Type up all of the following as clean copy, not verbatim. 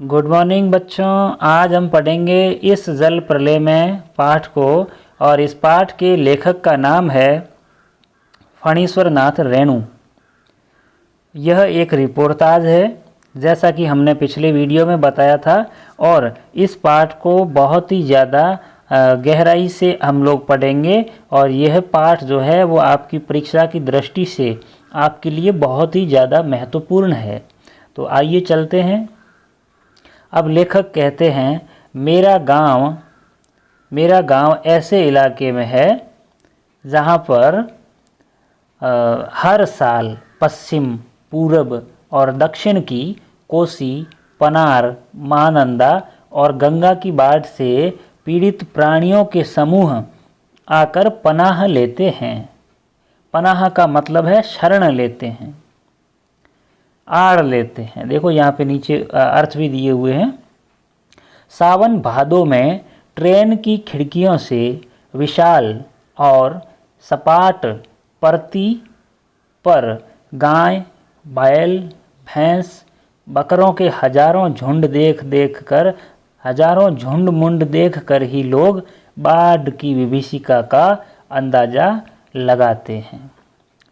Good morning बच्चों। आज हम पढ़ेंगे इस जल प्रलय में पाठ को, और इस पाठ के लेखक का नाम है फणीश्वर नाथ रेणु। यह एक रिपोर्टाज है, जैसा कि हमने पिछले वीडियो में बताया था, और इस पाठ को बहुत ही ज़्यादा गहराई से हम लोग पढ़ेंगे। और यह पाठ जो है वो आपकी परीक्षा की दृष्टि से आपके लिए बहुत ही ज़्यादा महत्वपूर्ण है। तो आइए चलते हैं। अब लेखक कहते हैं, मेरा गांव ऐसे इलाके में है जहां पर हर साल पश्चिम, पूर्व और दक्षिण की कोसी, पनार, महानंदा और गंगा की बाढ़ से पीड़ित प्राणियों के समूह आकर पनाह लेते हैं। पनाह का मतलब है शरण लेते हैं, आड़ लेते हैं। देखो यहाँ पे नीचे अर्थ भी दिए हुए हैं। सावन भादों में ट्रेन की खिड़कियों से विशाल और सपाट परती पर गाय, बैल, भैंस, बकरों के हजारों झुंड मुंड देख कर ही लोग बाढ़ की विभीषिका का अंदाज़ा लगाते हैं।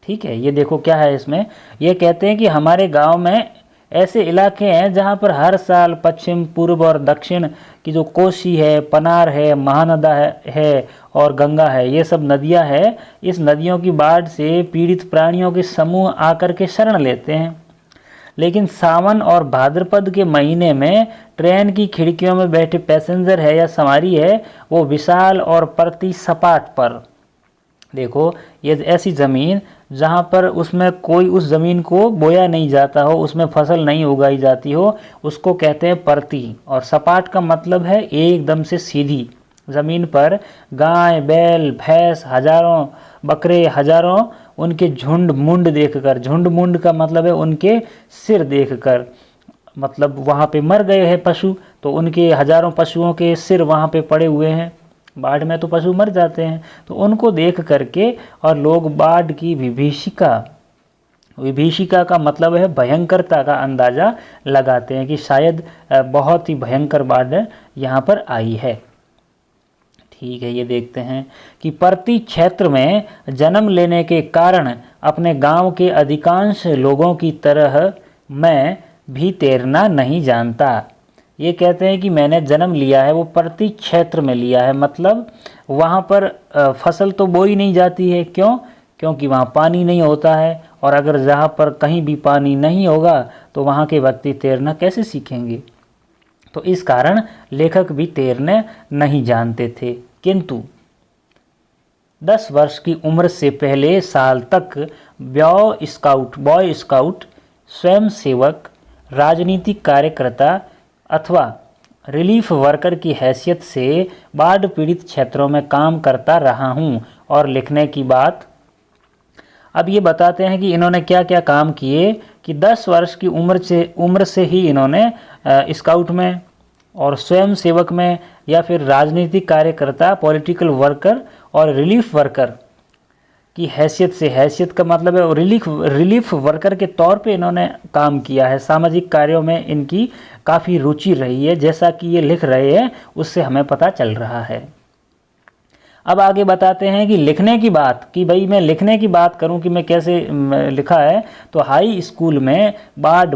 ठीक है, ये देखो क्या है इसमें। ये कहते हैं कि हमारे गांव में ऐसे इलाके हैं जहां पर हर साल पश्चिम, पूर्व और दक्षिण की जो कोसी है, पनार है, महानदा है और गंगा है, ये सब नदियां हैं। इस नदियों की बाढ़ से पीड़ित प्राणियों के समूह आकर के शरण लेते हैं। लेकिन सावन और भाद्रपद के महीने में ट्रेन की खिड़कियों में बैठे पैसेंजर है या सवारी है, वो विशाल और परती सपाट पर, देखो ये ऐसी ज़मीन जहाँ पर उसमें कोई उस ज़मीन को बोया नहीं जाता हो, उसमें फसल नहीं उगाई जाती हो, उसको कहते हैं परती। और सपाट का मतलब है एकदम से सीधी ज़मीन पर गाय, बैल, भैंस, हजारों बकरे, हजारों उनके झुंड मुंड का मतलब है उनके सिर देखकर, मतलब वहाँ पे मर गए हैं पशु, तो उनके हजारों पशुओं के सिर वहाँ पे पड़े हुए हैं। बाढ़ में तो पशु मर जाते हैं, तो उनको देख करके और लोग बाढ़ की विभीषिका का मतलब है भयंकरता का अंदाज़ा लगाते हैं कि शायद बहुत ही भयंकर बाढ़ यहाँ पर आई है। ठीक है, ये देखते हैं कि परती क्षेत्र में जन्म लेने के कारण अपने गांव के अधिकांश लोगों की तरह मैं भी तैरना नहीं जानता। ये कहते हैं कि मैंने जन्म लिया है वो परती क्षेत्र में लिया है, मतलब वहाँ पर फसल तो बोई नहीं जाती है। क्यों? क्योंकि वहाँ पानी नहीं होता है, और अगर जहाँ पर कहीं भी पानी नहीं होगा तो वहाँ के व्यक्ति तैरना कैसे सीखेंगे। तो इस कारण लेखक भी तैरने नहीं जानते थे। किंतु 10 वर्ष की उम्र से पहले साल तक बॉय स्काउट, स्वयं सेवक, राजनीतिक कार्यकर्ता अथवा रिलीफ वर्कर की हैसियत से बाढ़ पीड़ित क्षेत्रों में काम करता रहा हूं। और लिखने की बात, अब ये बताते हैं कि इन्होंने क्या क्या काम किए। कि 10 वर्ष की उम्र से ही इन्होंने स्काउट में और स्वयं सेवक में, या फिर राजनीतिक कार्यकर्ता, पॉलिटिकल वर्कर और रिलीफ वर्कर की हैसियत का मतलब है रिलीफ वर्कर के तौर पे इन्होंने काम किया है। सामाजिक कार्यों में इनकी काफ़ी रुचि रही है, जैसा कि ये लिख रहे हैं उससे हमें पता चल रहा है। अब आगे बताते हैं कि लिखने की बात, कि भाई मैं लिखने की बात करूं कि मैं कैसे लिखा है। तो हाई स्कूल में बाढ़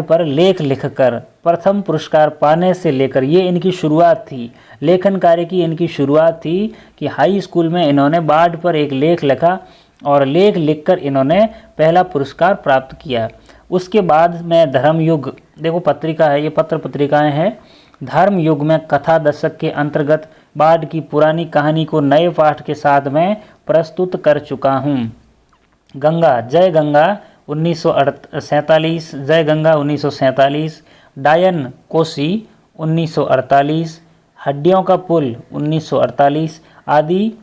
पर लेख लिखकर प्रथम पुरस्कार पाने से लेकर, ये इनकी शुरुआत थी, लेखन कार्य की इनकी शुरुआत थी कि हाई स्कूल में इन्होंने बाढ़ पर एक लेख लिखा और लेख लिखकर इन्होंने पहला पुरस्कार प्राप्त किया। उसके बाद में धर्मयुग, देखो पत्रिका है, ये पत्रिकाएं हैं। धर्मयुग में कथा दशक के अंतर्गत बाढ़ की पुरानी कहानी को नए पाठ के साथ में प्रस्तुत कर चुका हूँ। गंगा, जय गंगा 1947, जय गंगा 1947, डायन कोसी 1948, हड्डियों का पुल 1948 आदि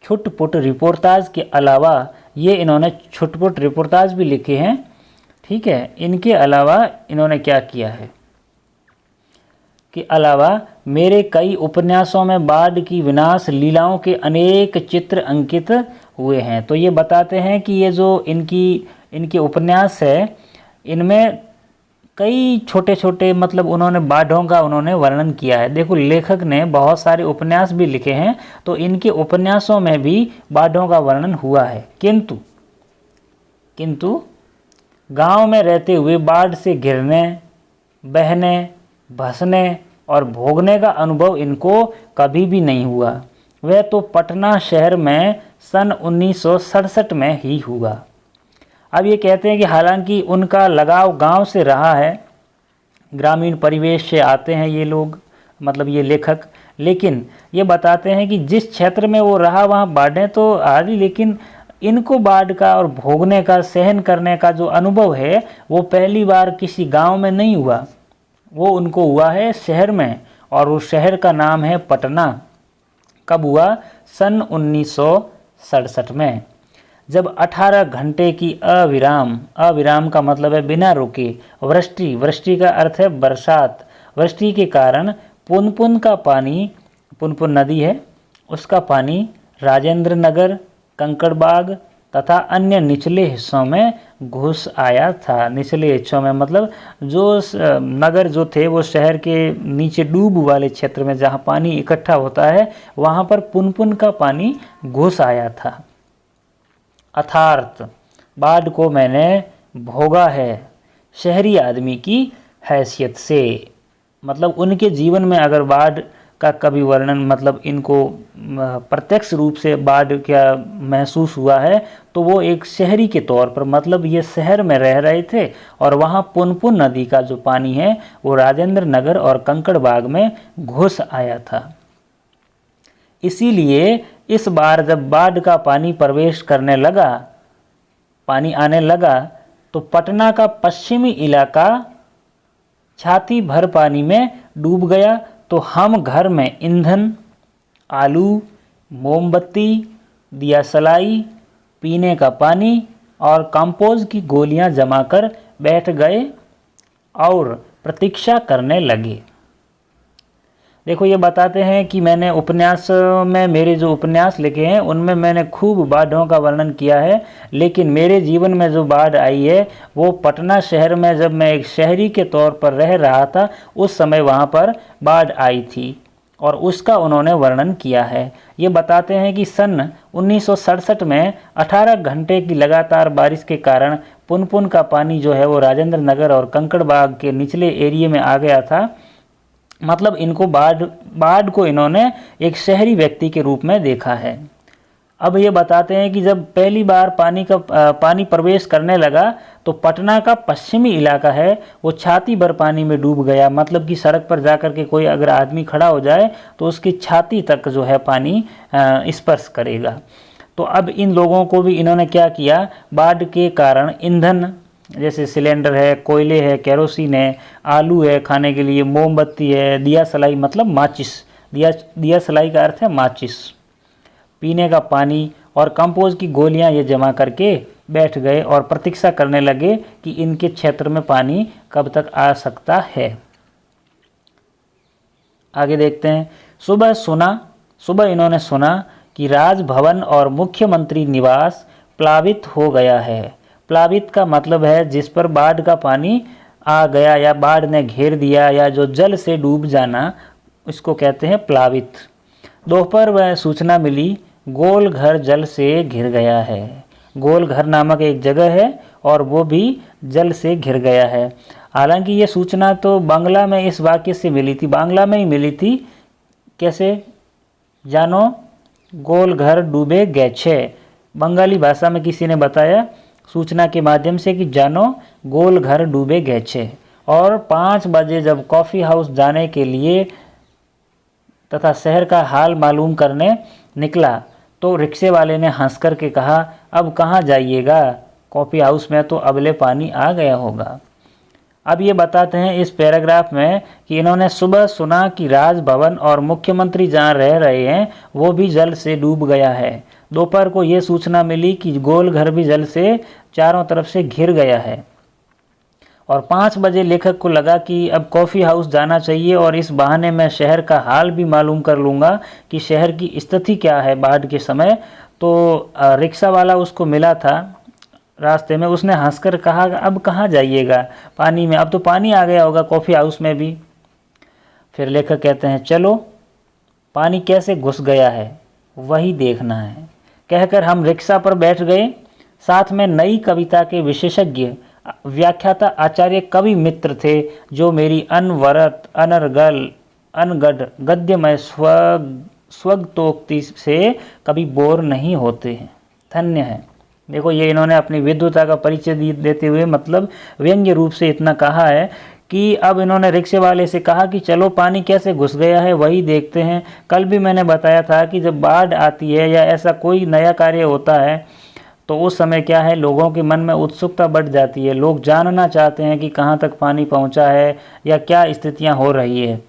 छुटपुट रिपोर्टाज के अलावा, ये इन्होंने छुटपुट रिपोर्टाज भी लिखे हैं। ठीक है, इनके अलावा इन्होंने क्या किया है कि अलावा मेरे कई उपन्यासों में बाढ़ की विनाश लीलाओं के अनेक चित्र अंकित हुए हैं। तो ये बताते हैं कि ये जो इनके उपन्यास है, इनमें कई छोटे छोटे मतलब उन्होंने बाढ़ों का उन्होंने वर्णन किया है। देखो लेखक ने बहुत सारे उपन्यास भी लिखे हैं, तो इनके उपन्यासों में भी बाढ़ों का वर्णन हुआ है। किंतु गांव में रहते हुए बाढ़ से गिरने, बहने, भसने और भोगने का अनुभव इनको कभी भी नहीं हुआ। वह तो पटना शहर में सन 1967 में ही हुआ। अब ये कहते हैं कि हालांकि उनका लगाव गांव से रहा है, ग्रामीण परिवेश से आते हैं ये लोग, मतलब ये लेखक, लेकिन ये बताते हैं कि जिस क्षेत्र में वो रहा वहाँ बाढ़ें तो आ रही, लेकिन इनको बाढ़ का और भोगने का, सहन करने का जो अनुभव है वो पहली बार किसी गांव में नहीं हुआ, वो उनको हुआ है शहर में, और उस शहर का नाम है पटना। कब हुआ? सन 1967 में, जब 18 घंटे की अविराम का मतलब है बिना रुके वृष्टि का अर्थ है बरसात, वृष्टि के कारण पुनपुन का पानी, पुनपुन नदी है, उसका पानी राजेंद्र नगर, कंकड़बाग तथा अन्य निचले हिस्सों में घुस आया था। निचले हिस्सों में मतलब जो नगर जो थे वो शहर के नीचे डूब वाले क्षेत्र में जहाँ पानी इकट्ठा होता है वहाँ पर पुनपुन का पानी घुस आया था। अर्थात बाढ़ को मैंने भोगा है शहरी आदमी की हैसियत से। मतलब उनके जीवन में अगर बाढ़ का कभी वर्णन, मतलब इनको प्रत्यक्ष रूप से बाढ़ क्या महसूस हुआ है, तो वो एक शहरी के तौर पर, मतलब ये शहर में रह रहे थे और वहाँ पुनपुन नदी का जो पानी है वो राजेंद्र नगर और कंकड़बाग में घुस आया था। इसीलिए इस बार जब बाढ़ का पानी प्रवेश करने लगा, पानी आने लगा, तो पटना का पश्चिमी इलाका छाती भर पानी में डूब गया। तो हम घर में ईंधन, आलू, मोमबत्ती, दिया सलाई, पीने का पानी और कंपोज की गोलियां जमा कर बैठ गए और प्रतीक्षा करने लगे। देखो ये बताते हैं कि मैंने उपन्यास में, मेरे जो उपन्यास लिखे हैं उनमें मैंने खूब बाढ़ों का वर्णन किया है, लेकिन मेरे जीवन में जो बाढ़ आई है वो पटना शहर में, जब मैं एक शहरी के तौर पर रह रहा था उस समय वहाँ पर बाढ़ आई थी और उसका उन्होंने वर्णन किया है। ये बताते हैं कि सन 1967 में 18 घंटे की लगातार बारिश के कारण पुनपुन का पानी जो है वो राजेंद्र नगर और कंकड़बाग के निचले एरिया में आ गया था। मतलब इनको बाढ़ को इन्होंने एक शहरी व्यक्ति के रूप में देखा है। अब ये बताते हैं कि जब पहली बार पानी प्रवेश करने लगा तो पटना का पश्चिमी इलाका है वो छाती भर पानी में डूब गया। मतलब कि सड़क पर जाकर के कोई अगर आदमी खड़ा हो जाए तो उसकी छाती तक जो है पानी स्पर्श करेगा। तो अब इन लोगों को भी इन्होंने क्या किया, बाढ़ के कारण ईंधन जैसे सिलेंडर है, कोयले है, केरोसिन है, आलू है खाने के लिए, मोमबत्ती है, दिया सलाई मतलब माचिस, दिया सलाई का अर्थ है माचिस, पीने का पानी और कंपोज की गोलियां ये जमा करके बैठ गए और प्रतीक्षा करने लगे कि इनके क्षेत्र में पानी कब तक आ सकता है। आगे देखते हैं। सुबह इन्होंने सुना कि राजभवन और मुख्यमंत्री निवास प्लावित हो गया है। प्लावित का मतलब है जिस पर बाढ़ का पानी आ गया या बाढ़ ने घेर दिया या जो जल से डूब जाना, इसको कहते हैं प्लावित। दोपहर वह सूचना मिली गोल घर जल से घिर गया है। गोल घर नामक एक जगह है और वो भी जल से घिर गया है। हालांकि ये सूचना तो बांग्ला में इस वाक्य से मिली थी, बांग्ला में ही मिली थी। कैसे? जानो गोल घर डूबे गए छे। बंगाली भाषा में किसी ने बताया सूचना के माध्यम से कि जानो गोल घर डूबे गए छे। और 5 बजे जब कॉफ़ी हाउस जाने के लिए तथा शहर का हाल मालूम करने निकला तो रिक्शे वाले ने हंस कर के कहा, अब कहाँ जाइएगा, कॉफ़ी हाउस में तो अबले पानी आ गया होगा। अब ये बताते हैं इस पैराग्राफ में कि इन्होंने सुबह सुना कि राजभवन और मुख्यमंत्री जहाँ रह रहे हैं वो भी जल से डूब गया है। दोपहर को ये सूचना मिली कि गोल घर भी जल से चारों तरफ से घिर गया है। और 5 बजे लेखक को लगा कि अब कॉफ़ी हाउस जाना चाहिए और इस बहाने मैं शहर का हाल भी मालूम कर लूँगा कि शहर की स्थिति क्या है बाढ़ के समय। तो रिक्शा वाला उसको मिला था रास्ते में उसने हंसकर कहा, अब कहाँ जाइएगा पानी में, अब तो पानी आ गया होगा कॉफ़ी हाउस में भी। फिर लेखक कहते हैं चलो पानी कैसे घुस गया है वही देखना है। कहकर हम रिक्शा पर बैठ गए। साथ में नई कविता के विशेषज्ञ व्याख्याता आचार्य कवि मित्र थे, जो मेरी अनवरत अनर्गल अनगढ़ गद्यमय स्वगतोक्ति से कभी बोर नहीं होते हैं। धन्य है। देखो ये इन्होंने अपनी विद्वता का परिचय देते हुए मतलब व्यंग्य रूप से इतना कहा है कि अब इन्होंने रिक्शे वाले से कहा कि चलो पानी कैसे घुस गया है वही देखते हैं। कल भी मैंने बताया था कि जब बाढ़ आती है या ऐसा कोई नया कार्य होता है तो उस समय क्या है, लोगों के मन में उत्सुकता बढ़ जाती है। लोग जानना चाहते हैं कि कहाँ तक पानी पहुँचा है या क्या स्थितियाँ हो रही है।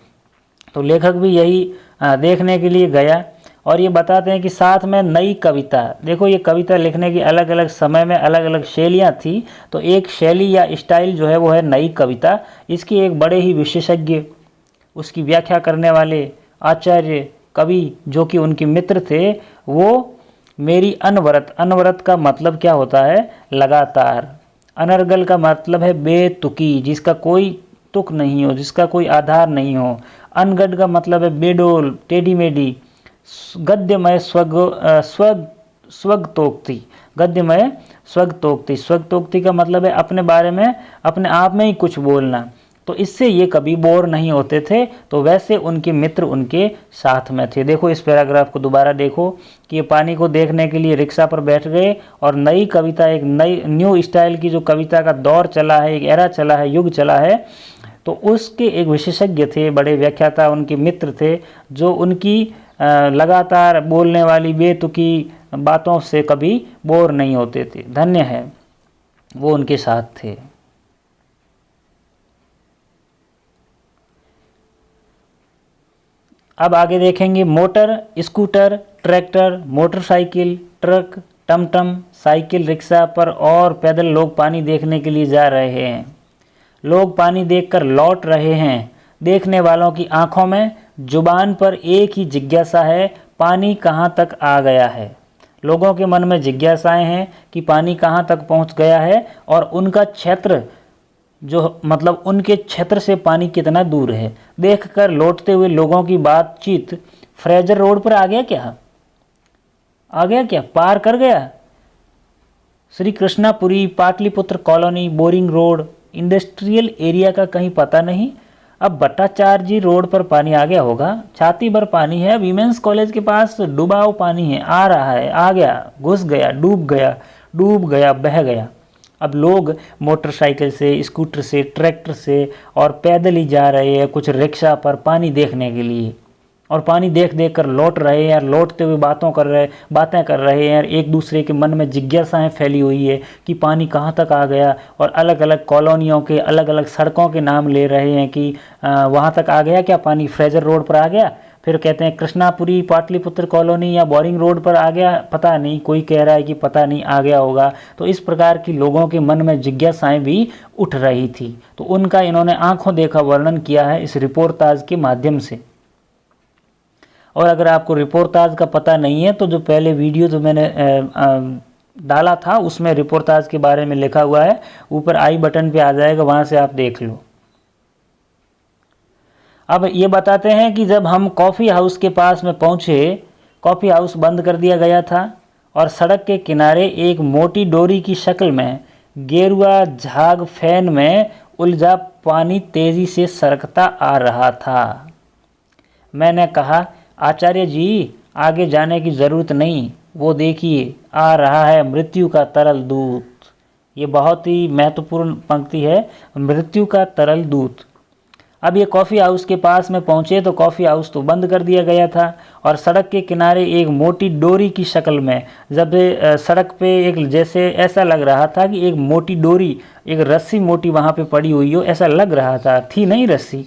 तो लेखक भी यही देखने के लिए गया और ये बताते हैं कि साथ में नई कविता। देखो ये कविता लिखने की अलग अलग समय में अलग अलग शैलियाँ थी, तो एक शैली या स्टाइल जो है वो है नई कविता। इसकी एक बड़े ही विशेषज्ञ उसकी व्याख्या करने वाले आचार्य कवि जो कि उनके मित्र थे, वो मेरी अनवरत, अनवरत का मतलब क्या होता है, लगातार। अनर्गल का मतलब है बेतुकी, जिसका कोई तुक नहीं हो, जिसका कोई आधार नहीं हो। अनगढ़ का मतलब है बेडोल, टेढ़ी मेढ़ी। गद्यमय स्वगतोक्ति, गद्यमय स्वगतोक्ति। स्वगतोक्ति का मतलब है अपने बारे में अपने आप में ही कुछ बोलना। तो इससे ये कभी बोर नहीं होते थे। तो वैसे उनके मित्र उनके साथ में थे। देखो इस पैराग्राफ को दोबारा देखो कि ये पानी को देखने के लिए रिक्शा पर बैठ गए और नई कविता, एक नई न्यू स्टाइल की जो कविता का दौर चला है, एक एरा चला है, युग चला है, तो उसके एक विशेषज्ञ थे, बड़े व्याख्याता उनके मित्र थे, जो उनकी लगातार बोलने वाली बेतुकी बातों से कभी बोर नहीं होते थे। धन्य है वो उनके साथ थे। अब आगे देखेंगे motor, scooter, tractor, motorcycle, truck, टमटम, साइकिल, रिक्शा पर और पैदल लोग पानी देखने के लिए जा रहे हैं। लोग पानी देखकर लौट रहे हैं। देखने वालों की आंखों में, जुबान पर एक ही जिज्ञासा है, पानी कहाँ तक आ गया है। लोगों के मन में जिज्ञासाएं हैं कि पानी कहाँ तक पहुँच गया है और उनका क्षेत्र जो मतलब उनके क्षेत्र से पानी कितना दूर है। देखकर लौटते हुए लोगों की बातचीत, फ्रेजर रोड पर आ गया क्या, आ गया क्या, पार कर गया। Shri Krishnapuri, Pataliputra colony, boring road, industrial area का कहीं पता नहीं। अब भट्टाचार्य रोड पर पानी आ गया होगा, छाती भर पानी है। वीमेंस कॉलेज के पास डुबाव पानी है, आ रहा है, आ गया, घुस गया, डूब गया, बह गया। अब लोग मोटरसाइकिल से, स्कूटर से, ट्रैक्टर से और पैदल ही जा रहे हैं, कुछ रिक्शा पर पानी देखने के लिए, और पानी देख देख कर लौट रहे हैं। लौटते हुए बातें कर रहे हैं। एक दूसरे के मन में जिज्ञासाएं फैली हुई है कि पानी कहाँ तक आ गया, और अलग अलग कॉलोनियों के अलग अलग सड़कों के नाम ले रहे हैं कि वहाँ तक आ गया क्या पानी, फ्रेजर रोड पर आ गया। फिर कहते हैं कृष्णापुरी, पाटलिपुत्र कॉलोनी या बोरिंग रोड पर आ गया, पता नहीं। कोई कह रहा है कि पता नहीं, आ गया होगा। तो इस प्रकार की लोगों के मन में जिज्ञासाएं भी उठ रही थी। तो उनका इन्होंने आंखों देखा वर्णन किया है इस रिपोर्टाज के माध्यम से। और अगर आपको रिपोर्टाज का पता नहीं है तो जो पहले वीडियो जो मैंने डाला था उसमें रिपोर्टाज के बारे में लिखा हुआ है, ऊपर आई बटन पे आ जाएगा, वहाँ से आप देख लो। अब ये बताते हैं कि जब हम कॉफ़ी हाउस के पास में पहुँचे, कॉफ़ी हाउस बंद कर दिया गया था और सड़क के किनारे एक मोटी डोरी की शक्ल में गेरुआ झाग फैन में उलझा पानी तेज़ी से सरकता आ रहा था। मैंने कहा, आचार्य जी आगे जाने की ज़रूरत नहीं, वो देखिए आ रहा है मृत्यु का तरल दूत। ये बहुत ही महत्वपूर्ण पंक्ति है, मृत्यु का तरल दूत। अब ये कॉफ़ी हाउस के पास में पहुँचे तो कॉफ़ी हाउस तो बंद कर दिया गया था और सड़क के किनारे एक मोटी डोरी की शक्ल में, जब सड़क पे एक जैसे ऐसा लग रहा था कि एक मोटी डोरी, एक रस्सी मोटी वहाँ पे पड़ी हुई हो, ऐसा लग रहा था, थी नहीं रस्सी।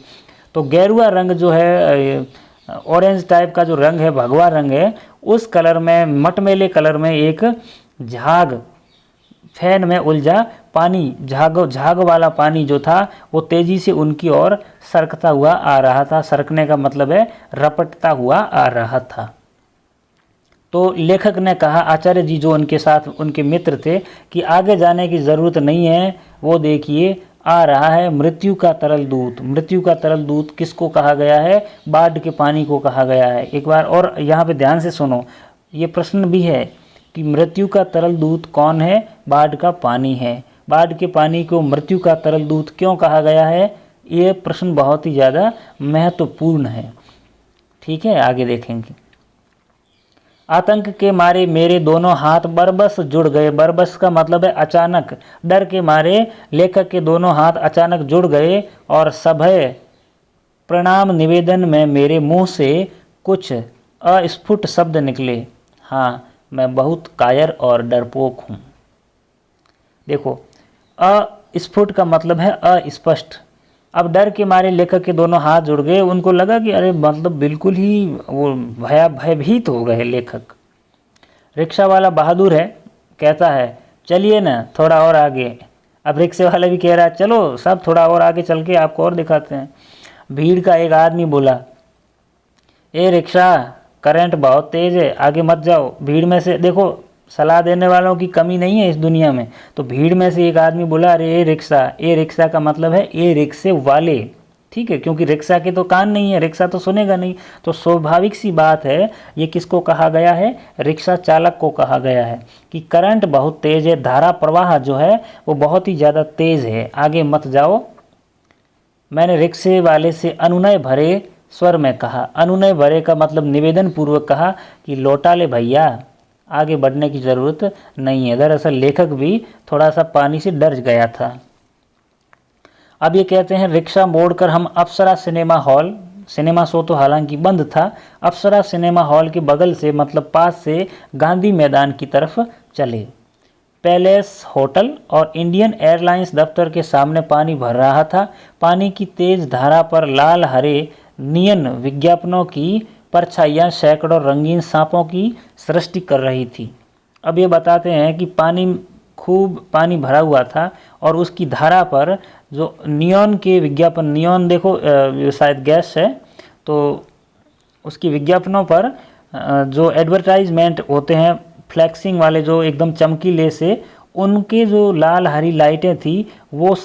तो गेरुआ रंग जो है, ऑरेंज टाइप का जो रंग है, भगवा रंग है, उस कलर में, मटमैले कलर में एक झाग फैन में उलझा पानी, झाग वाला पानी जो था वो तेज़ी से उनकी ओर सरकता हुआ आ रहा था। सरकने का मतलब है रपटता हुआ आ रहा था। तो लेखक ने कहा, आचार्य जी जो उनके साथ उनके मित्र थे, कि आगे जाने की ज़रूरत नहीं है, वो देखिए आ रहा है मृत्यु का तरल दूत। मृत्यु का तरल दूत किसको कहा गया है? बाढ़ के पानी को कहा गया है। एक बार और यहाँ पे ध्यान से सुनो, ये प्रश्न भी है कि मृत्यु का तरल दूत कौन है? बाढ़ का पानी है। बाढ़ के पानी को मृत्यु का तरल दूत क्यों कहा गया है? ये प्रश्न बहुत ही ज़्यादा महत्वपूर्ण है। ठीक है, आगे देखेंगे। आतंक के मारे मेरे दोनों हाथ बरबस जुड़ गए। बरबस का मतलब है अचानक। डर के मारे लेखक के दोनों हाथ अचानक जुड़ गए और सभय प्रणाम निवेदन में मेरे मुंह से कुछ अस्फुट शब्द निकले। हाँ, मैं बहुत कायर और डरपोक हूँ। देखो, अस्फुट का मतलब है अस्पष्ट। अब डर के मारे लेखक के दोनों हाथ जुड़ गए। उनको लगा कि अरे मतलब बिल्कुल ही वो भयभीत हो गए लेखक। रिक्शा वाला बहादुर है, कहता है चलिए ना थोड़ा और आगे। अब रिक्शे वाला भी कह रहा है चलो सब थोड़ा और आगे चल के आपको और दिखाते हैं। भीड़ का एक आदमी बोला, ए रिक्शा, करंट बहुत तेज़ है, आगे मत जाओ। भीड़ में से, देखो सलाह देने वालों की कमी नहीं है इस दुनिया में। तो भीड़ में से एक आदमी बोला, अरे ए रिक्शा। ए रिक्शा का मतलब है ए रिक्शे वाले। ठीक है, क्योंकि रिक्शा के तो कान नहीं है, रिक्शा तो सुनेगा नहीं। तो स्वाभाविक सी बात है, ये किसको कहा गया है? रिक्शा चालक को कहा गया है कि करंट बहुत तेज़ है, धारा प्रवाह जो है वो बहुत ही ज़्यादा तेज़ है, आगे मत जाओ। मैंने रिक्शे वाले से अनुनय भरे स्वर में कहा। अनुनय भरे का मतलब निवेदन पूर्वक कहा कि लौटा ले भैया, आगे बढ़ने की ज़रूरत नहीं है। दरअसल लेखक भी थोड़ा सा पानी से डर गया था। अब ये कहते हैं, रिक्शा मोड़कर हम अप्सरा सिनेमा हॉल, सिनेमा शो तो हालांकि बंद था, अप्सरा सिनेमा हॉल के बगल से मतलब पास से गांधी मैदान की तरफ चले। पैलेस होटल और इंडियन एयरलाइंस दफ्तर के सामने पानी भर रहा था। पानी की तेज धारा पर लाल हरे नियन विज्ञापनों की परछाइयाँ सैकड़ों रंगीन सांपों की सृष्टि कर रही थी। अब ये बताते हैं कि खूब पानी भरा हुआ था और उसकी धारा पर जो नियॉन के विज्ञापन, नियॉन देखो शायद गैस है, तो उसकी विज्ञापनों पर जो एडवर्टाइजमेंट होते हैं फ्लैक्सिंग वाले, जो एकदम चमकीले से, उनके जो लाल हरी लाइटें थी वो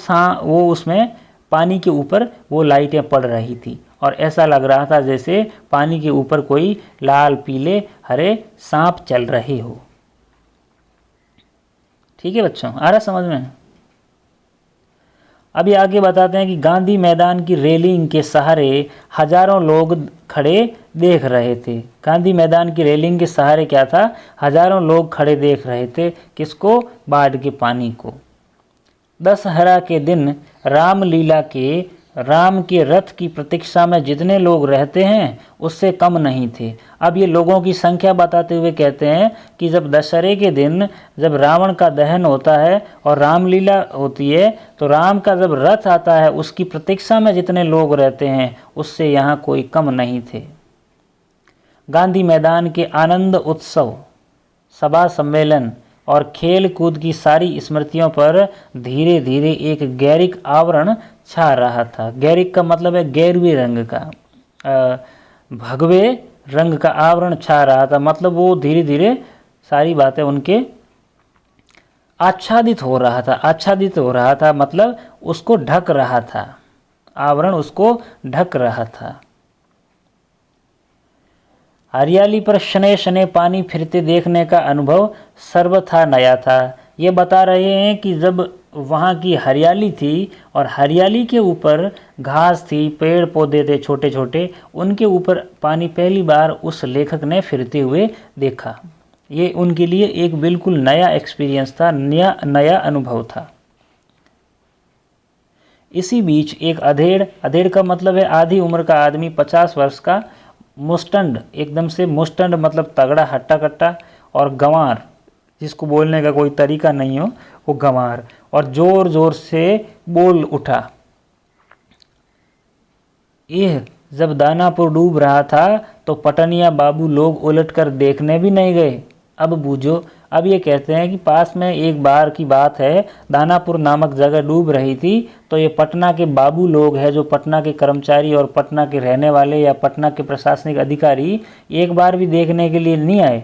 उसमें पानी के ऊपर वो लाइटें पड़ रही थी और ऐसा लग रहा था जैसे पानी के ऊपर कोई लाल पीले हरे सांप चल रहे हो। ठीक है बच्चों, आ रहा समझ में? अभी आगे बताते हैं कि गांधी मैदान की रेलिंग के सहारे हजारों लोग खड़े देख रहे थे। गांधी मैदान की रेलिंग के सहारे क्या था? हजारों लोग खड़े देख रहे थे। किसको? बाढ़ के पानी को। दशहरा के दिन राम के रथ की प्रतीक्षा में जितने लोग रहते हैं उससे कम नहीं थे। अब ये लोगों की संख्या बताते हुए कहते हैं कि जब दशहरे के दिन जब रावण का दहन होता है और रामलीला होती है, तो राम का जब रथ आता है उसकी प्रतीक्षा में जितने लोग रहते हैं उससे यहाँ कोई कम नहीं थे। गांधी मैदान के आनंद उत्सव, सभा सम्मेलन और खेल कूद की सारी स्मृतियों पर धीरे धीरे एक गैरिक आवरण छा रहा था। गैरिक का मतलब है गेरुए रंग का, भगवे रंग का आवरण छा रहा था। मतलब वो धीरे धीरे सारी बातें उनके आच्छादित हो रहा था। आच्छादित हो रहा था मतलब उसको ढक रहा था, आवरण उसको ढक रहा था। हरियाली पर शने शने पानी फिरते देखने का अनुभव सर्वथा नया था। ये बता रहे हैं कि जब वहाँ की हरियाली थी और हरियाली के ऊपर घास थी, पेड़ पौधे थे छोटे छोटे, उनके ऊपर पानी पहली बार उस लेखक ने फिरते हुए देखा। ये उनके लिए एक बिल्कुल नया एक्सपीरियंस था, नया अनुभव था। इसी बीच एक अधेड़ का मतलब है आधी उम्र का आदमी, 50 वर्ष का, मुस्टंड, एकदम से मुस्टंड मतलब तगड़ा हट्टा कट्टा, और गंवार जिसको बोलने का कोई तरीका नहीं हो वो गंवार, और जोर जोर से बोल उठा, यह जब दानापुर डूब रहा था तो पटनिया बाबू लोग उलटकर देखने भी नहीं गए। अब बूझो। अब ये कहते हैं कि पास में एक बार की बात है, दानापुर नामक जगह डूब रही थी, तो ये पटना के बाबू लोग हैं, जो पटना के कर्मचारी और पटना के रहने वाले या पटना के प्रशासनिक अधिकारी, एक बार भी देखने के लिए नहीं आए।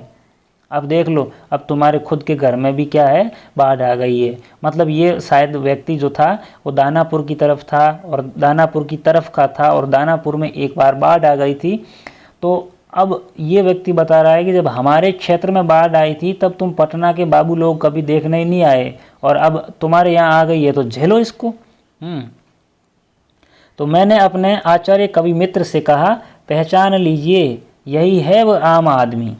अब देख लो, अब तुम्हारे खुद के घर में भी क्या है, बाढ़ आ गई है। मतलब ये शायद व्यक्ति जो था वो दानापुर की तरफ था और दानापुर की तरफ का था और दानापुर में एक बार बाढ़ आ गई थी। तो अब ये व्यक्ति बता रहा है कि जब हमारे क्षेत्र में बाढ़ आई थी तब तुम पटना के बाबू लोग कभी देखने ही नहीं आए और अब तुम्हारे यहाँ आ गई है तो झेलो इसको। तो मैंने अपने आचार्य कवि मित्र से कहा, पहचान लीजिए, यही है वह आम आदमी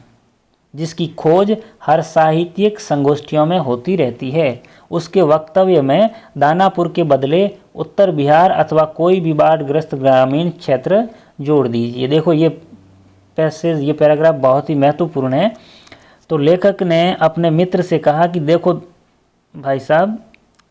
जिसकी खोज हर साहित्यिक संगोष्ठियों में होती रहती है। उसके वक्तव्य में दानापुर के बदले उत्तर बिहार अथवा कोई भी बाढ़ग्रस्त ग्रामीण क्षेत्र जोड़ दीजिए। देखो ये पैसेज, ये पैराग्राफ बहुत ही महत्वपूर्ण है। तो लेखक ने अपने मित्र से कहा कि देखो भाई साहब,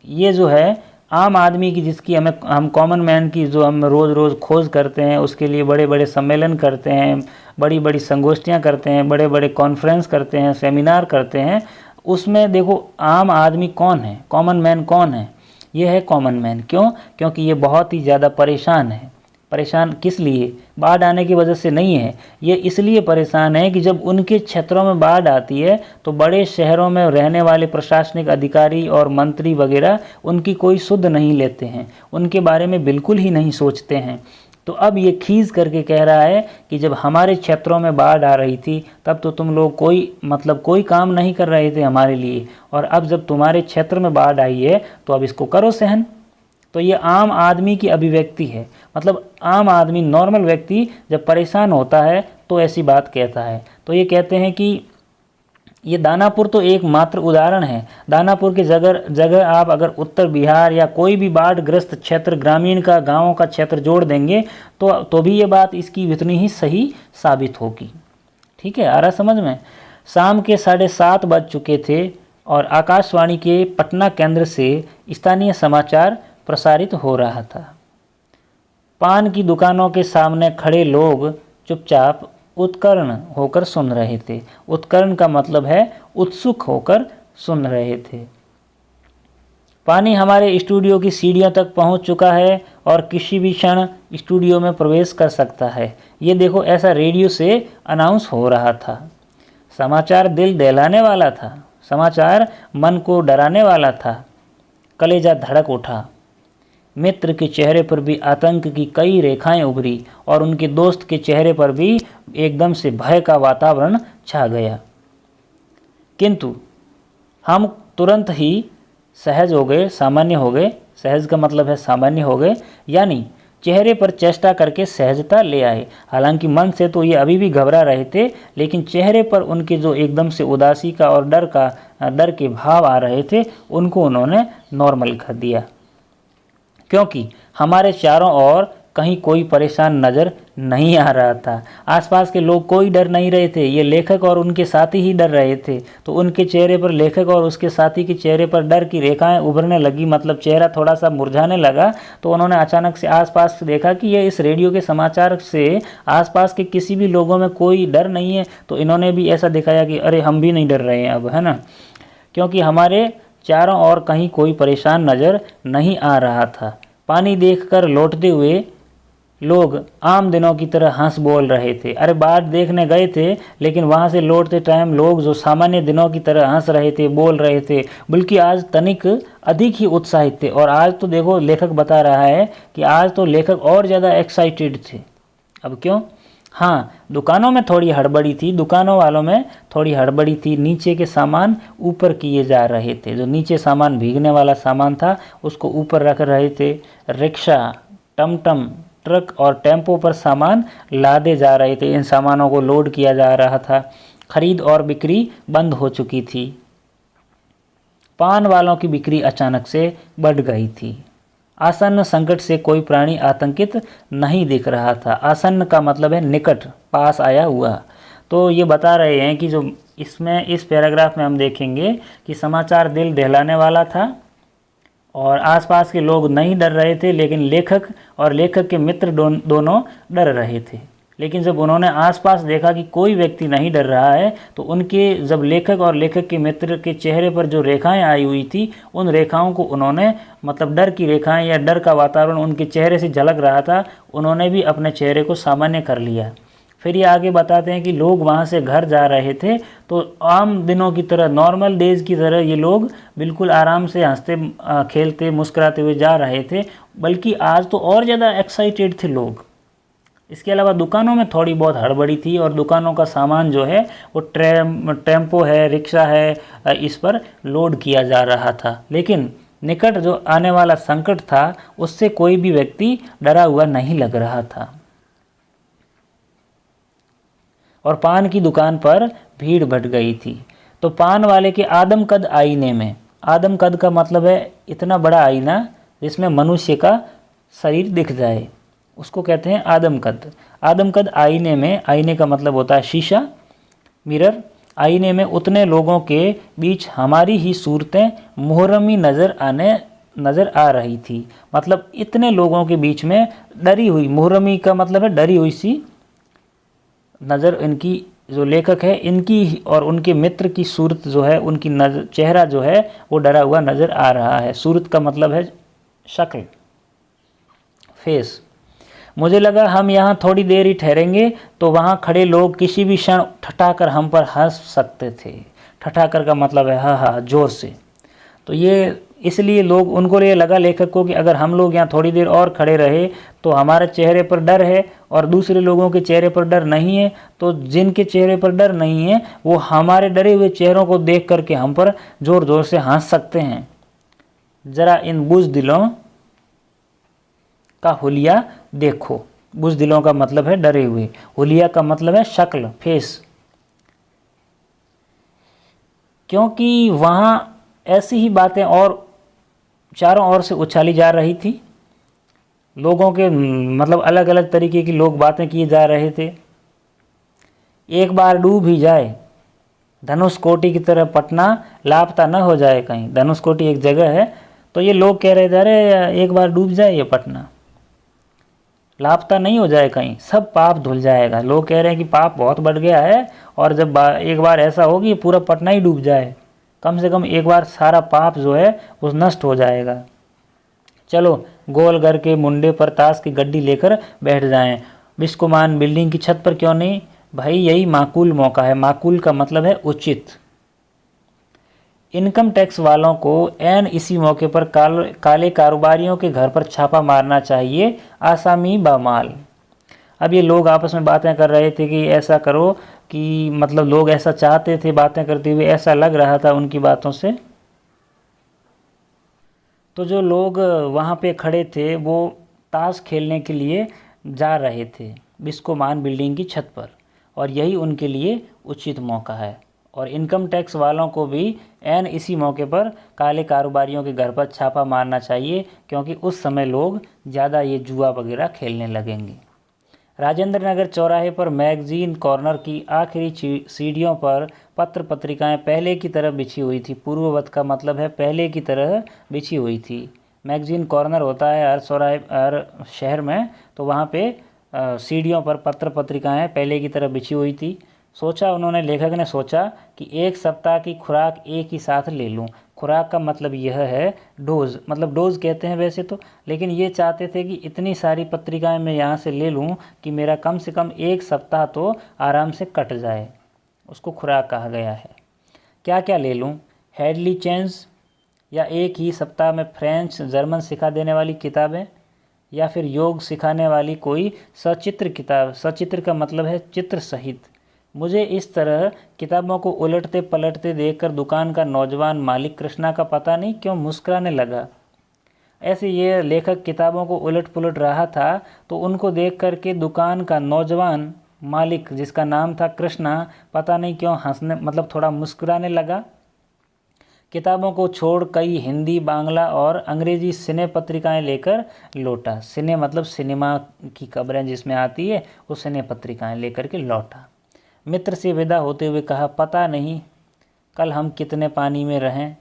ये जो है आम आदमी की, जिसकी हम कॉमन मैन की जो हम रोज़ रोज़ खोज करते हैं, उसके लिए बड़े बड़े सम्मेलन करते हैं, बड़ी बड़ी संगोष्ठियां करते हैं, बड़े बड़े कॉन्फ्रेंस करते हैं, सेमिनार करते हैं, उसमें देखो आम आदमी कौन है, कॉमन मैन कौन है, ये है कॉमन मैन। क्यों? क्योंकि ये बहुत ही ज़्यादा परेशान है। परेशान किस लिए? बाढ़ आने की वजह से नहीं है, ये इसलिए परेशान है कि जब उनके क्षेत्रों में बाढ़ आती है तो बड़े शहरों में रहने वाले प्रशासनिक अधिकारी और मंत्री वगैरह उनकी कोई सुध नहीं लेते हैं, उनके बारे में बिल्कुल ही नहीं सोचते हैं। तो अब ये खींच करके कह रहा है कि जब हमारे क्षेत्रों में बाढ़ आ रही थी तब तो तुम लोग कोई काम नहीं कर रहे थे हमारे लिए, और अब जब तुम्हारे क्षेत्र में बाढ़ आई है तो अब इसको करो सहन। तो ये आम आदमी की अभिव्यक्ति है। मतलब आम आदमी, नॉर्मल व्यक्ति जब परेशान होता है तो ऐसी बात कहता है। तो ये कहते हैं कि ये दानापुर तो एक मात्र उदाहरण है। दानापुर के जगह आप अगर उत्तर बिहार या कोई भी बाढ़ग्रस्त क्षेत्र, ग्रामीण का, गाँव का क्षेत्र जोड़ देंगे तो भी ये बात इसकी उतनी ही सही साबित होगी। ठीक है, आ रहा समझ में? शाम के 7:30 बज चुके थे और आकाशवाणी के पटना केंद्र से स्थानीय समाचार प्रसारित हो रहा था। पान की दुकानों के सामने खड़े लोग चुपचाप उत्कर्ण होकर सुन रहे थे। उत्कर्ण का मतलब है उत्सुक होकर सुन रहे थे। पानी हमारे स्टूडियो की सीढ़ियों तक पहुंच चुका है और किसी भी क्षण स्टूडियो में प्रवेश कर सकता है। ये देखो, ऐसा रेडियो से अनाउंस हो रहा था। समाचार दिल दहलाने वाला था, समाचार मन को डराने वाला था। कलेजा धड़क उठा। मित्र के चेहरे पर भी आतंक की कई रेखाएं उभरी और उनके दोस्त के चेहरे पर भी एकदम से भय का वातावरण छा गया। किंतु हम तुरंत ही सहज हो गए, सामान्य हो गए। सहज का मतलब है सामान्य हो गए, यानी चेहरे पर चेष्टा करके सहजता ले आए। हालांकि मन से तो ये अभी भी घबरा रहे थे, लेकिन चेहरे पर उनके जो एकदम से उदासी का और डर के भाव आ रहे थे, उनको उन्होंने नॉर्मल कर दिया। क्योंकि हमारे चारों ओर कहीं कोई परेशान नज़र नहीं आ रहा था। आसपास के लोग कोई डर नहीं रहे थे, ये लेखक और उनके साथी ही डर रहे थे। तो उनके चेहरे पर, लेखक और उसके साथी के चेहरे पर डर की रेखाएं उभरने लगी, मतलब चेहरा थोड़ा सा मुरझाने लगा। तो उन्होंने अचानक से आसपास देखा कि ये इस रेडियो के समाचार से आसपास के किसी भी लोगों में कोई डर नहीं है। तो इन्होंने भी ऐसा दिखाया कि अरे हम भी नहीं डर रहे हैं अब, है ना, क्योंकि हमारे चारों ओर कहीं कोई परेशान नज़र नहीं आ रहा था। पानी देखकर लौटते हुए लोग आम दिनों की तरह हंस बोल रहे थे। अरे बाढ़ देखने गए थे, लेकिन वहाँ से लौटते टाइम लोग जो सामान्य दिनों की तरह हंस रहे थे, बोल रहे थे, बल्कि आज तनिक अधिक ही उत्साहित थे। और आज तो देखो, लेखक बता रहा है कि आज तो लेखक और ज़्यादा एक्साइटेड थे। अब क्यों? हाँ, दुकानों में थोड़ी हड़बड़ी थी, दुकानों वालों में थोड़ी हड़बड़ी थी। नीचे के सामान ऊपर किए जा रहे थे। जो नीचे सामान, भीगने वाला सामान था, उसको ऊपर रख रहे थे। रिक्शा, टमटम, ट्रक और टेम्पो पर सामान लादे जा रहे थे। इन सामानों को लोड किया जा रहा था। खरीद और बिक्री बंद हो चुकी थी। पान वालों की बिक्री अचानक से बढ़ गई थी। आसन्न संकट से कोई प्राणी आतंकित नहीं दिख रहा था। आसन्न का मतलब है निकट, पास आया हुआ। तो ये बता रहे हैं कि जो इसमें, इस पैराग्राफ में हम देखेंगे कि समाचार दिल दहलाने वाला था और आसपास के लोग नहीं डर रहे थे, लेकिन लेखक और लेखक के मित्र दोनों डर रहे थे। लेकिन जब उन्होंने आसपास देखा कि कोई व्यक्ति नहीं डर रहा है, तो उनके, जब लेखक और लेखक के मित्र के चेहरे पर जो रेखाएं आई हुई थी, उन रेखाओं को उन्होंने, मतलब डर की रेखाएं या डर का वातावरण उनके चेहरे से झलक रहा था, उन्होंने भी अपने चेहरे को सामान्य कर लिया। फिर ये आगे बताते हैं कि लोग वहाँ से घर जा रहे थे तो आम दिनों की तरह, नॉर्मल डेज की तरह ये लोग बिल्कुल आराम से हंसते खेलते मुस्कुराते हुए जा रहे थे, बल्कि आज तो और ज़्यादा एक्साइटेड थे लोग। इसके अलावा दुकानों में थोड़ी बहुत हड़बड़ी थी और दुकानों का सामान जो है वो टेम्पो है, रिक्शा है, इस पर लोड किया जा रहा था। लेकिन निकट जो आने वाला संकट था उससे कोई भी व्यक्ति डरा हुआ नहीं लग रहा था। और पान की दुकान पर भीड़ बढ़ गई थी। तो पान वाले के आदमकद आईने में, आदमकद का मतलब है इतना बड़ा आईना जिसमें मनुष्य का शरीर दिख जाए, उसको कहते हैं आदमकद। आदमकद आईने में, आईने का मतलब होता है शीशा, मिरर। आईने में उतने लोगों के बीच हमारी ही सूरतें मुहर्रमी नज़र आ रही थी। मतलब इतने लोगों के बीच में डरी हुई, मुहर्रमी का मतलब है डरी हुई सी नज़र, इनकी जो लेखक है इनकी और उनके मित्र की सूरत जो है, उनकी नज़र, चेहरा जो है वो डरा हुआ नज़र आ रहा है। सूरत का मतलब है शक्ल, फेस। मुझे लगा हम यहाँ थोड़ी देर ही ठहरेंगे तो वहाँ खड़े लोग किसी भी क्षण ठठाकर हम पर हंस सकते थे। ठठाकर का मतलब है हा हा, जोर से। तो ये इसलिए लोग, उनको ये लगा लेखक को कि अगर हम लोग यहाँ थोड़ी देर और खड़े रहे तो हमारे चेहरे पर डर है और दूसरे लोगों के चेहरे पर डर नहीं है, तो जिनके चेहरे पर डर नहीं है वो हमारे डरे हुए चेहरों को देख करके हम पर ज़ोर ज़ोर से हंस सकते हैं। ज़रा इन बुज़दिलों का हुलिया देखो। बुज़दिलों का मतलब है डरे हुए, हुलिया का मतलब है शक्ल, फेस। क्योंकि वहाँ ऐसी ही बातें और चारों ओर से उछाली जा रही थी। लोगों के मतलब अलग अलग तरीके की लोग बातें किए जा रहे थे। एक बार डूब ही जाए धनुषकोटि की तरह पटना, लापता न हो जाए कहीं। धनुषकोटि एक जगह है, तो ये लोग कह रहे थे अरे एक बार डूब जाए ये पटना, लापता नहीं हो जाए कहीं, सब पाप धुल जाएगा। लोग कह रहे हैं कि पाप बहुत बढ़ गया है और जब एक बार ऐसा हो कि पूरा पटना ही डूब जाए, कम से कम एक बार सारा पाप जो है वो नष्ट हो जाएगा। चलो गोल घर के मुंडे पर ताश की गड्डी लेकर बैठ जाएं। बिस्कोमान बिल्डिंग की छत पर क्यों नहीं? भाई यही माकूल मौका है। माकूल का मतलब है उचित। इनकम टैक्स वालों को ऐन इसी मौके पर काले कारोबारियों के घर पर छापा मारना चाहिए, आसामी बामाल। अब ये लोग आपस में बातें कर रहे थे कि ऐसा करो, कि मतलब लोग ऐसा चाहते थे, बातें करते हुए ऐसा लग रहा था उनकी बातों से। तो जो लोग वहाँ पे खड़े थे वो ताश खेलने के लिए जा रहे थे बिस्कोमान बिल्डिंग की छत पर, और यही उनके लिए उचित मौका है। और इनकम टैक्स वालों को भी ऐन इसी मौके पर काले कारोबारियों के घर पर छापा मारना चाहिए, क्योंकि उस समय लोग ज़्यादा ये जुआ वगैरह खेलने लगेंगे। राजेंद्र नगर चौराहे पर मैगजीन कॉर्नर की आखिरी सीढ़ियों पर पत्र पत्रिकाएं पहले की तरह बिछी हुई थी। पूर्ववत का मतलब है पहले की तरह बिछी हुई थी। मैगजीन कॉर्नर होता है हर चौराहे, हर शहर में, तो वहाँ पे सीढ़ियों पर पत्र पत्रिकाएं पहले की तरह बिछी हुई थी। सोचा उन्होंने, लेखक ने सोचा कि एक सप्ताह की खुराक एक ही साथ ले लूं। खुराक का मतलब यह है डोज, मतलब डोज कहते हैं वैसे तो, लेकिन ये चाहते थे कि इतनी सारी पत्रिकाएं मैं यहाँ से ले लूँ कि मेरा कम से कम एक सप्ताह तो आराम से कट जाए। उसको खुराक कहा गया है। क्या क्या ले लूँ? हेडली चेंज, या एक ही सप्ताह में फ्रेंच जर्मन सिखा देने वाली किताबें, या फिर योग सिखाने वाली कोई सचित्र किताब। सचित्र का मतलब है चित्र सहित। मुझे इस तरह किताबों को उलटते पलटते देखकर दुकान का नौजवान मालिक कृष्णा का पता नहीं क्यों मुस्कुराने लगा। ऐसे ये लेखक किताबों को उलट पुलट रहा था, तो उनको देख कर के दुकान का नौजवान मालिक, जिसका नाम था कृष्णा, पता नहीं क्यों हंसने, मतलब थोड़ा मुस्कुराने लगा। किताबों को छोड़ कई हिंदी, बांग्ला और अंग्रेजी सिने पत्रिकाएं लेकर लौटा। सिने मतलब सिनेमा की खबरें जिसमें आती है, वो सिने पत्रिकाएं लेकर के लौटा। मित्र से विदा होते हुए कहा, पता नहीं कल हम कितने पानी में रहें।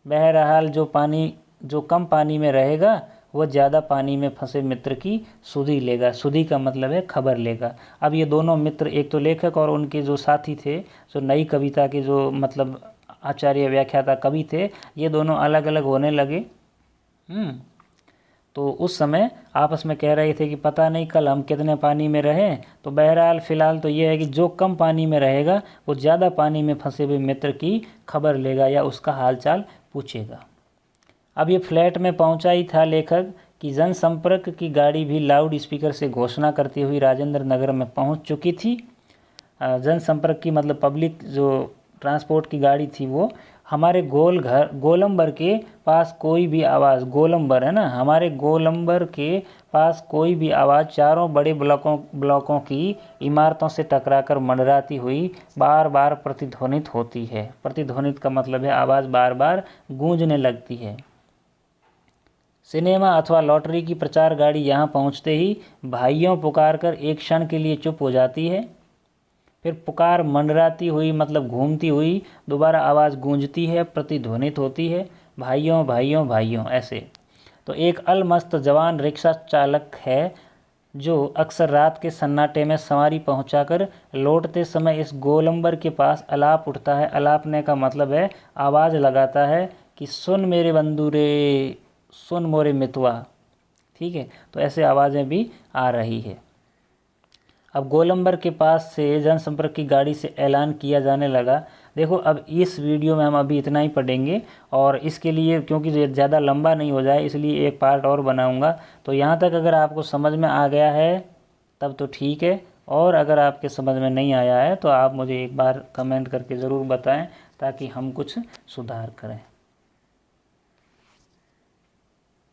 बहरहाल जो कम पानी में रहेगा वह ज़्यादा पानी में फंसे मित्र की सुधि लेगा। सुधि का मतलब है खबर लेगा। अब ये दोनों मित्र, एक तो लेखक और उनके जो साथी थे, जो नई कविता के जो मतलब आचार्य व्याख्याता कवि थे, ये दोनों अलग अलग होने लगे। तो उस समय आपस में कह रहे थे कि पता नहीं कल हम कितने पानी में रहें। तो बहरहाल फ़िलहाल तो ये है कि जो कम पानी में रहेगा वो ज़्यादा पानी में फंसे हुए मित्र की खबर लेगा या उसका हालचाल पूछेगा। अब ये फ्लैट में पहुंचा ही था लेखक कि जनसंपर्क की गाड़ी भी लाउड स्पीकर से घोषणा करती हुई राजेंद्र नगर में पहुंच चुकी थी। जनसंपर्क की मतलब पब्लिक जो ट्रांसपोर्ट की गाड़ी थी वो हमारे गोलंबर के पास कोई भी आवाज़, गोलंबर है ना, हमारे गोलंबर के पास कोई भी आवाज़ चारों बड़े ब्लॉकों की इमारतों से टकराकर मंडराती हुई बार बार प्रतिध्वनित होती है। प्रतिध्वनित का मतलब है आवाज़ बार बार गूंजने लगती है। सिनेमा अथवा लॉटरी की प्रचार गाड़ी यहाँ पहुँचते ही भाइयों पुकार कर एक क्षण के लिए चुप हो जाती है। फिर पुकार मंडराती हुई मतलब घूमती हुई दोबारा आवाज़ गूंजती है, प्रतिध्वनित होती है, भाइयों भाइयों भाइयों ऐसे। तो एक अलमस्त जवान रिक्शा चालक है जो अक्सर रात के सन्नाटे में सवारी पहुंचाकर लौटते समय इस गोलंबर के पास अलाप उठता है। अलापने का मतलब है आवाज़ लगाता है कि सुन मेरे बंधु रे, सुन मोरे मितवा। ठीक है, तो ऐसे आवाज़ें भी आ रही है। अब गोलंबर के पास से जनसंपर्क की गाड़ी से ऐलान किया जाने लगा। देखो अब इस वीडियो में हम अभी इतना ही पढ़ेंगे और इसके लिए क्योंकि ज़्यादा लंबा नहीं हो जाए इसलिए एक पार्ट और बनाऊंगा। तो यहाँ तक अगर आपको समझ में आ गया है तब तो ठीक है, और अगर आपके समझ में नहीं आया है तो आप मुझे एक बार कमेंट करके ज़रूर बताएं ताकि हम कुछ सुधार करें।